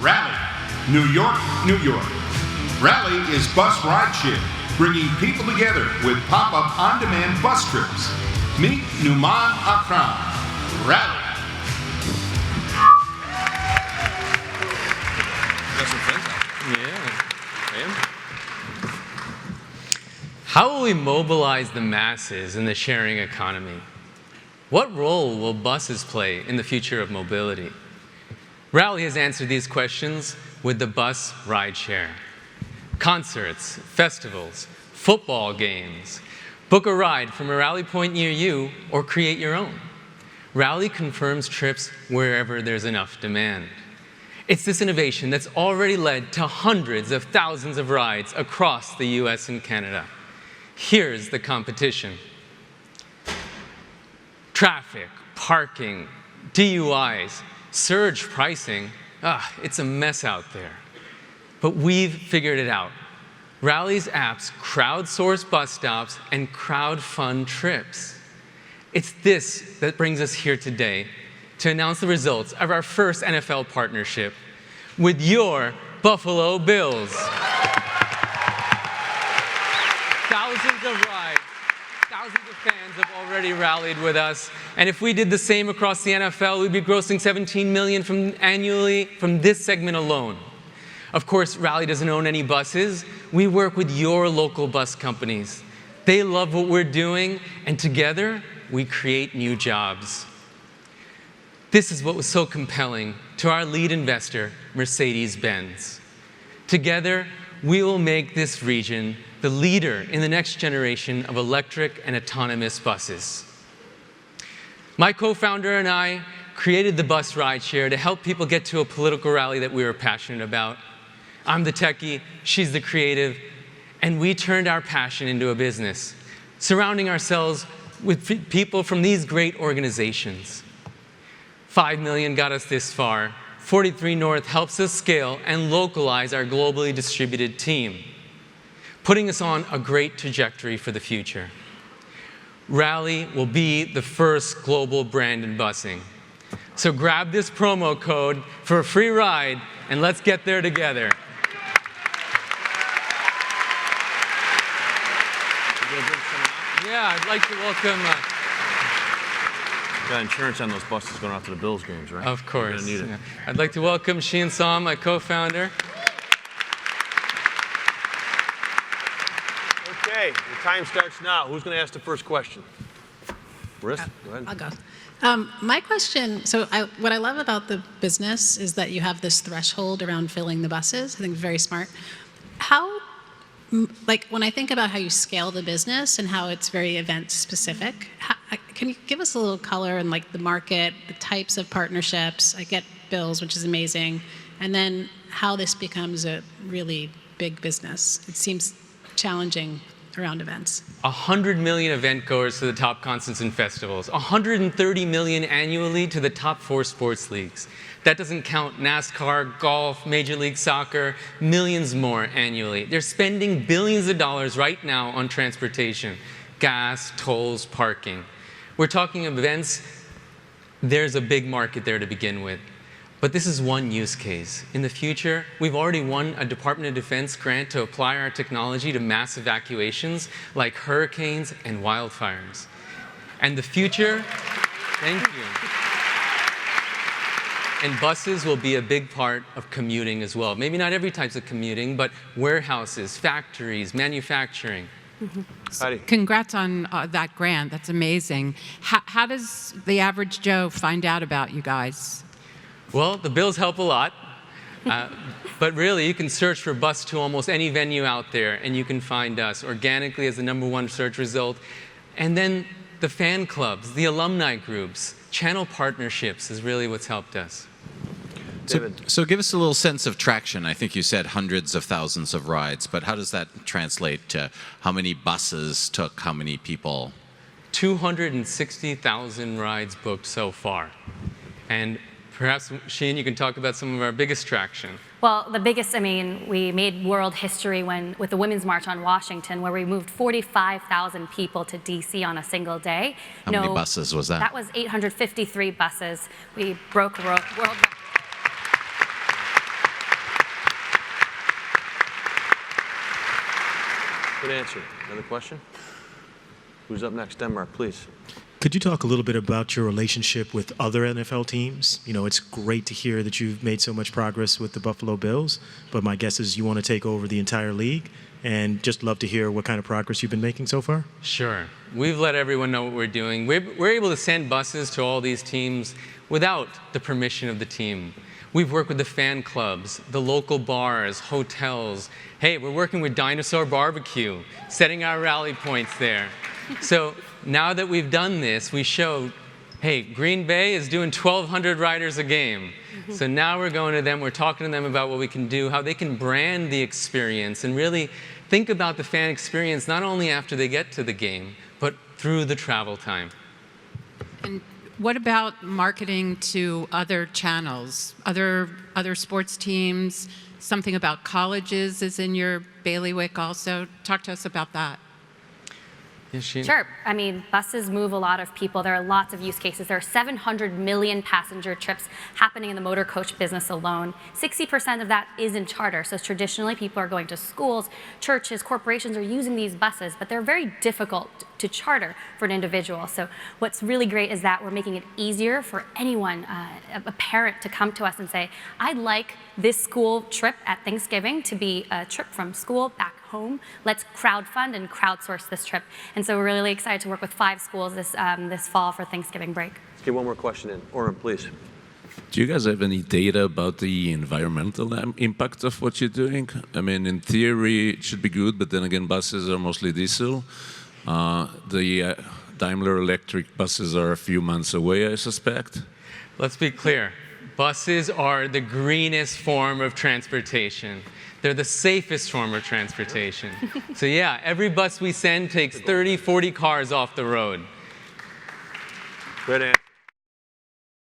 Rally, New York, New York. Rally is bus rideshare, bringing people together with pop-up on-demand bus trips. Meet Numan Akram. Rally. How will we mobilize the masses in the sharing economy? What role will buses play in the future of mobility? Rally has answered these questions with the bus rideshare. Concerts, festivals, football games. Book a ride from a rally point near you or create your own. Rally confirms trips wherever there's enough demand. It's this innovation that's already led to hundreds of thousands of rides across the US and Canada. Here's the competition. Traffic, parking, DUIs, surge pricing. It's a mess out there. But we've figured it out. Rally's apps crowdsource bus stops and crowdfund trips. It's this that brings us here today to announce the results of our first NFL partnership with your Buffalo Bills. Thousands of rides, thousands of fans have already rallied with us. And if we did the same across the NFL, we'd be grossing $17 million annually from this segment alone. Of course, Rally doesn't own any buses. We work with your local bus companies. They love what we're doing, and together, we create new jobs. This is what was so compelling to our lead investor, Mercedes-Benz. Together, we will make this region the leader in the next generation of electric and autonomous buses. My co-founder and I created the bus rideshare to help people get to a political rally that we were passionate about. I'm the techie, she's the creative, and we turned our passion into a business, surrounding ourselves with people from these great organizations. 5 million got us this far. 43North helps us scale and localize our globally distributed team, putting us on a great trajectory for the future. Rally will be the first global brand in busing. So grab this promo code for a free ride, and let's get there together. Yeah, I'd like to welcome... Got insurance on those buses going out to the Bills games, right? Of course. You're gonna need it. Yeah. I'd like to welcome Sheehan Sam, my co-founder. Okay, the time starts now. Who's going to ask the first question? Marissa, go ahead. I'll go. My question, what I love about the business is that you have this threshold around filling the buses. I think it's very smart. When I think about how you scale the business and how it's very event specific, can you give us a little color in the market, the types of partnerships? I get Bills, which is amazing, and then how this becomes a really big business. It seems challenging around events. 100 million event goers to the top concerts and festivals, 130 million annually to the top 4 sports leagues. That doesn't count NASCAR, golf, Major League Soccer, millions more annually. They're spending billions of dollars right now on transportation, gas, tolls, parking. We're talking events, there's a big market there to begin with. But this is one use case. In the future, we've already won a Department of Defense grant to apply our technology to mass evacuations like hurricanes and wildfires. And the future, thank you. And buses will be a big part of commuting as well. Maybe not every type of commuting, but warehouses, factories, manufacturing. Mm-hmm. Congrats on that grant. That's amazing. How does the average Joe find out about you guys? Well, the Bills help a lot. But really, you can search for bus to almost any venue out there, and you can find us organically as the #1 search result. And then the fan clubs, the alumni groups, channel partnerships is really what's helped us. So give us a little sense of traction. I think you said hundreds of thousands of rides, but how does that translate to how many buses took how many people? 260,000 rides booked so far. And perhaps, Sheen, you can talk about some of our biggest traction. Well, the biggest, we made world history with the Women's March on Washington, where we moved 45,000 people to DC on a single day. How many buses was that? That was 853 buses. We broke world record. Good answer. Another question? Who's up next? Denmark, please. Could you talk a little bit about your relationship with other NFL teams? You know, it's great to hear that you've made so much progress with the Buffalo Bills, but my guess is you want to take over the entire league, and just love to hear what kind of progress you've been making so far. Sure. We've let everyone know what we're doing. We're able to send buses to all these teams without the permission of the team. We've worked with the fan clubs, the local bars, hotels. Hey, we're working with Dinosaur Barbecue, setting our rally points there. So now that we've done this, we show, hey, Green Bay is doing 1,200 riders a game. So now we're going to them, we're talking to them about what we can do, how they can brand the experience, and really think about the fan experience not only after they get to the game, but through the travel time. And what about marketing to other channels, other sports teams? Something about colleges is in your bailiwick also. Talk to us about that. Sure. I mean, buses move a lot of people. There are lots of use cases. There are 700 million passenger trips happening in the motor coach business alone. 60% of that is in charter. So traditionally, people are going to schools, churches, corporations are using these buses, but they're very difficult to charter for an individual. So what's really great is that we're making it easier for anyone, a parent, to come to us and say, I'd like this school trip at Thanksgiving to be a trip from school back home. Let's crowdfund and crowdsource this trip. And so we're really excited to work with 5 schools this fall for Thanksgiving break. Let's get one more question in. Oren, please. Do you guys have any data about the environmental impact of what you're doing? I mean, in theory, it should be good, but then again, buses are mostly diesel. The Daimler electric buses are a few months away, I suspect. Let's be clear. Buses are the greenest form of transportation. They're the safest form of transportation. So yeah, every bus we send takes 30, 40 cars off the road. Great answer.